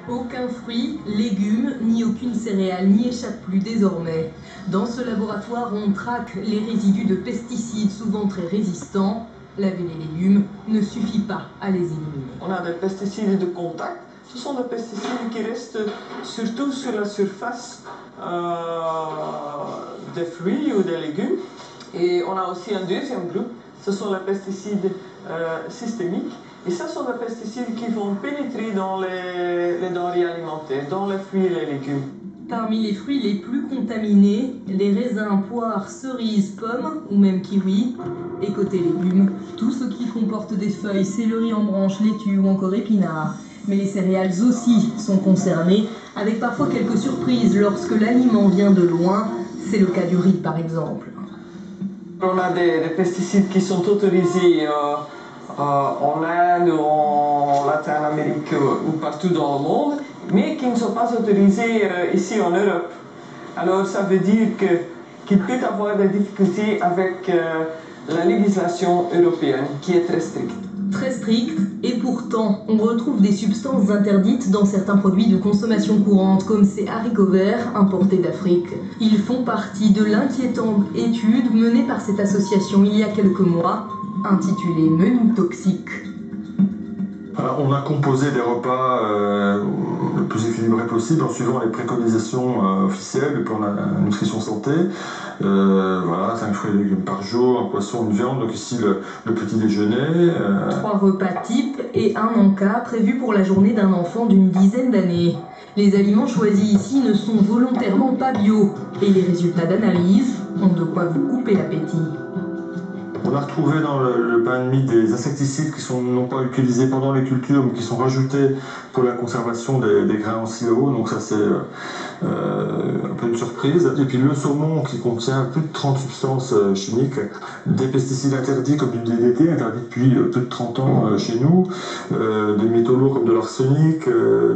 Aucun fruit, légume, ni aucune céréale n'y échappe plus désormais. Dans ce laboratoire, on traque les résidus de pesticides souvent très résistants. Laver les légumes ne suffit pas à les éliminer. On a des pesticides de contact. Ce sont des pesticides qui restent surtout sur la surface des fruits ou des légumes. Et on a aussi un deuxième groupe, ce sont les pesticides systémiques. Et ce sont des pesticides qui vont pénétrer dans les denrées alimentaires, dans les fruits et les légumes. Parmi les fruits les plus contaminés, les raisins, poires, cerises, pommes ou même kiwis. Et côté légumes, tout ce qui comporte des feuilles, céleri en branches, laitue ou encore épinards. Mais les céréales aussi sont concernées, avec parfois quelques surprises lorsque l'aliment vient de loin. C'est le cas du riz par exemple. On a des pesticides qui sont autorisés en Inde, en Latine-Amérique ou partout dans le monde, mais qui ne sont pas autorisés ici en Europe. Alors ça veut dire qu'il peut y avoir des difficultés avec la législation européenne qui est très stricte. Très stricte, et pourtant on retrouve des substances interdites dans certains produits de consommation courante comme ces haricots verts importés d'Afrique. Ils font partie de l'inquiétante étude menée par cette association il y a quelques mois, intitulée Menu toxique. On a composé des repas le plus équilibré possible en suivant les préconisations officielles du plan de la nutrition santé. Voilà, 5 fruits et légumes par jour, un poisson, une viande, donc ici le petit déjeuner. 3 repas types et un encas prévu pour la journée d'un enfant d'une dizaine d'années. Les aliments choisis ici ne sont volontairement pas bio et les résultats d'analyse ont de quoi vous couper l'appétit. On a retrouvé dans le pain de mie des insecticides qui sont non pas utilisés pendant les cultures mais qui sont rajoutés pour la conservation des grains en silo, donc ça c'est un peu une surprise. Et puis le saumon qui contient plus de 30 substances chimiques, des pesticides interdits comme du DDT, interdit depuis plus de 30 ans chez nous, des métaux lourds comme de l'arsenic,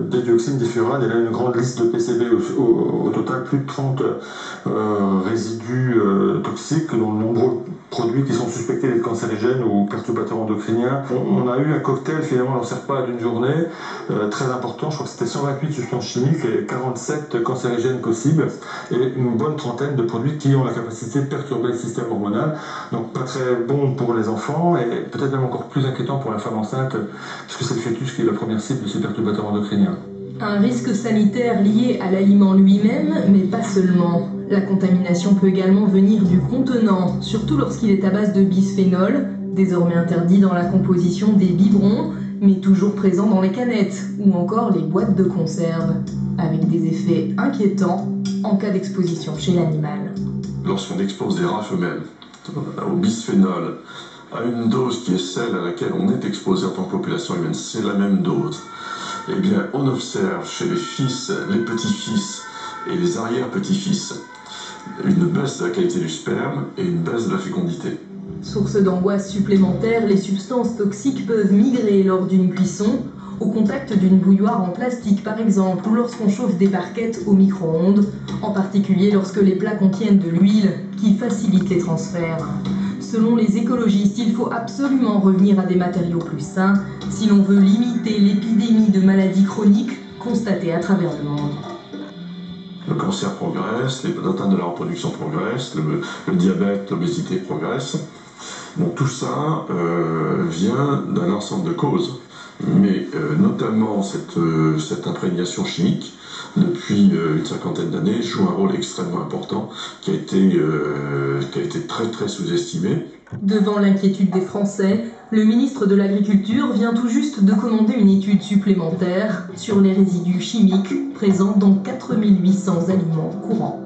des dioxines, des furanes, et là une grande liste de PCB, au total plus de 30 résidus toxiques, dont de nombreux produits qui sont suspectés d'être cancérigènes ou perturbateurs endocriniens. On a eu un cocktail finalement dans ces repas d'une journée très important, je crois que c'était 128 substances chimiques et 47 cancérigènes possibles et une bonne trentaine de produits qui ont la capacité de perturber le système hormonal, donc pas très bon pour les enfants et peut-être même encore plus inquiétant pour la femme enceinte puisque c'est le fœtus qui est la première cible de ces perturbateurs endocriniens. Un risque sanitaire lié à l'aliment lui-même, mais pas seulement. La contamination peut également venir du contenant, surtout lorsqu'il est à base de bisphénol, désormais interdit dans la composition des biberons, mais toujours présent dans les canettes ou encore les boîtes de conserve, avec des effets inquiétants en cas d'exposition chez l'animal. Lorsqu'on expose des rats femelles au bisphénol à une dose qui est celle à laquelle on est exposé en tant que population humaine, c'est la même dose, eh bien on observe chez les fils, les petits-fils et les arrière-petits-fils une baisse de la qualité du sperme et une baisse de la fécondité. Source d'angoisse supplémentaire, les substances toxiques peuvent migrer lors d'une cuisson, au contact d'une bouilloire en plastique par exemple, ou lorsqu'on chauffe des barquettes au micro-ondes, en particulier lorsque les plats contiennent de l'huile qui facilite les transferts. Selon les écologistes, il faut absolument revenir à des matériaux plus sains si l'on veut limiter l'épidémie de maladies chroniques constatées à travers le monde. Le cancer progresse, les atteintes de la reproduction progressent, le diabète, l'obésité progressent. Bon, tout ça vient d'un ensemble de causes, mais notamment cette imprégnation chimique, depuis une cinquantaine d'années, joue un rôle extrêmement important qui a été très très sous-estimé. Devant l'inquiétude des Français, le ministre de l'Agriculture vient tout juste de commander une étude supplémentaire sur les résidus chimiques présents dans 4800 aliments courants.